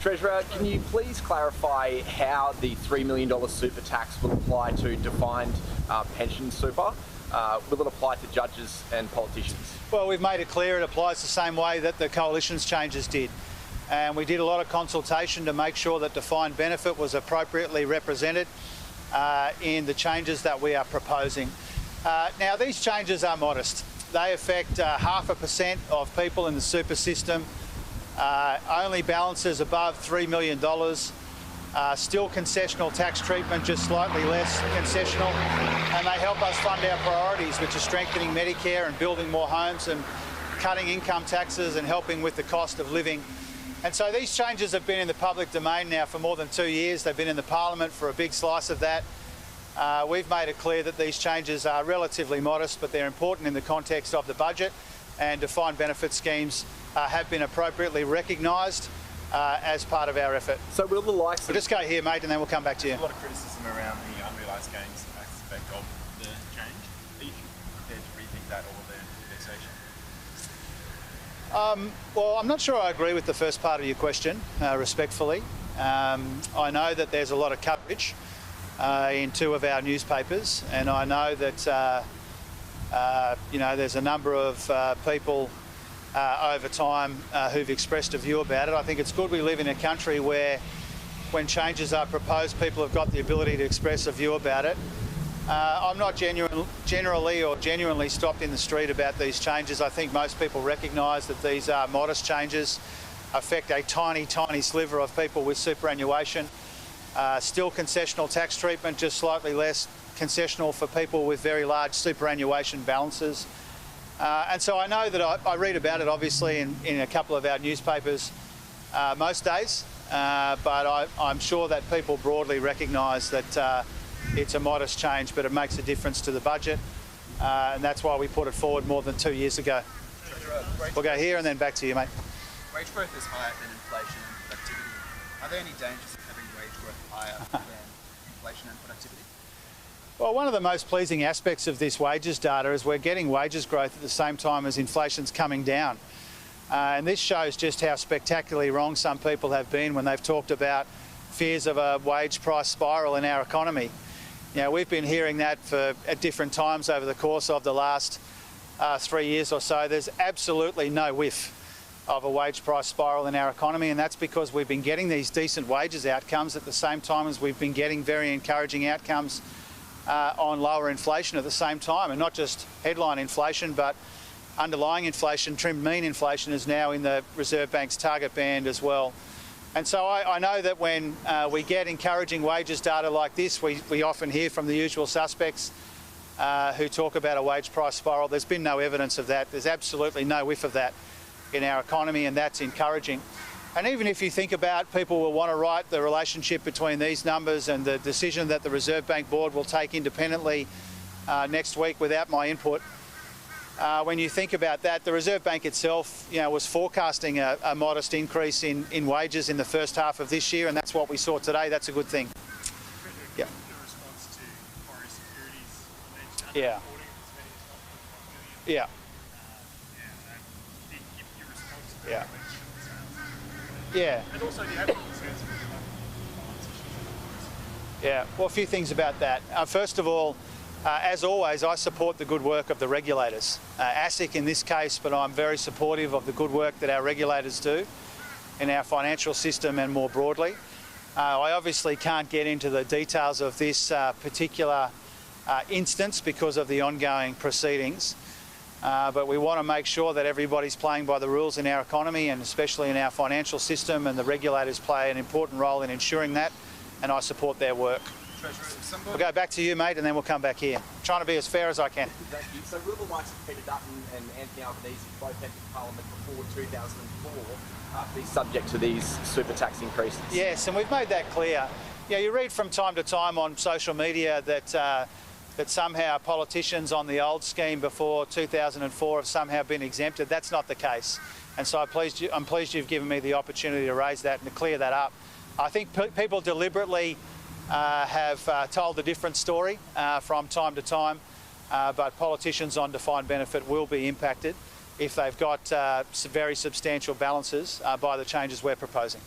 Treasurer, can you please clarify how the $3 million super tax will apply to defined pension super? Will it apply to judges and politicians? Well, we've made it clear it applies the same way that the coalition's changes did. And we did a lot of consultation to make sure that defined benefit was appropriately represented in the changes that we are proposing. Now, these changes are modest. They affect 0.5% of people in the super system, only balances above $3 million, still concessional tax treatment, just slightly less concessional, and they help us fund our priorities, which are strengthening Medicare and building more homes and cutting income taxes and helping with the cost of living. And so these changes have been in the public domain now for more than 2 years. They've been in the Parliament for a big slice of that. We've made it clear that these changes are relatively modest, but they're important in the context of the budget, and defined benefit schemes have been appropriately recognised as part of our effort. So will the likes of... We'll just go here, mate, and then we'll come back to you. There's a lot of criticism around the unrealised gains aspect of the change. Are you prepared to rethink that or the indexation? Well, I'm not sure I agree with the first part of your question, respectfully. I know that there's a lot of coverage in 2 of our newspapers, and I know that there's a number of people over time who've expressed a view about it. I think it's good we live in a country where, when changes are proposed, people have got the ability to express a view about it. I'm not genuinely stopped in the street about these changes. I think most people recognise that these are modest changes, affect a tiny, tiny sliver of people with superannuation. Still concessional tax treatment, just slightly less concessional for people with very large superannuation balances. And so I know that I read about it, obviously, in a couple of our newspapers most days, but I'm sure that people broadly recognise that it's a modest change, but it makes a difference to the budget, and that's why we put it forward more than 2 years ago. We'll go here and then back to you, mate. Wage growth is higher than inflation and productivity. Are there any dangers of having wage growth higher than inflation and productivity? Well, one of the most pleasing aspects of this wages data is we're getting wages growth at the same time as inflation's coming down. And this shows just how spectacularly wrong some people have been when they've talked about fears of a wage price spiral in our economy. You know, we've been hearing that at different times over the course of the last 3 years or so. There's absolutely no whiff of a wage price spiral in our economy, and that's because we've been getting these decent wages outcomes at the same time as we've been getting very encouraging outcomes on lower inflation at the same time, and not just headline inflation, but underlying inflation. Trimmed mean inflation is now in the Reserve Bank's target band as well. And so I know that when we get encouraging wages data like this, we often hear from the usual suspects who talk about a wage price spiral. There's been no evidence of that. There's absolutely no whiff of that in our economy, and that's encouraging. And even if you think about, people will want to write the relationship between these numbers and the decision that the Reserve Bank Board will take independently next week without my input. When you think about that, the Reserve Bank itself, was forecasting a modest increase in wages in the first half of this year, and that's what we saw today. That's a good thing. Yeah. Yeah. Yeah. Yeah. Yeah. And also, do you have any concerns with Yeah, well, a few things about that. First of all, as always, I support the good work of the regulators. ASIC in this case, but I'm very supportive of the good work that our regulators do in our financial system and more broadly. I obviously can't get into the details of this particular instance because of the ongoing proceedings. But we want to make sure that everybody's playing by the rules in our economy, and especially in our financial system, and the regulators play an important role in ensuring that, and I support their work. We'll go back to you, mate, and then we'll come back here. I'm trying to be as fair as I can. Thank you. So will the likes of Peter Dutton and Anthony Albanese, both entered Parliament before 2004, be subject to these super tax increases? Yes, and we've made that clear. Yeah, you read from time to time on social media that somehow politicians on the old scheme before 2004 have somehow been exempted. That's not the case. And so I'm pleased you've given me the opportunity to raise that and to clear that up. I think people deliberately have told a different story from time to time, but politicians on defined benefit will be impacted if they've got very substantial balances by the changes we're proposing.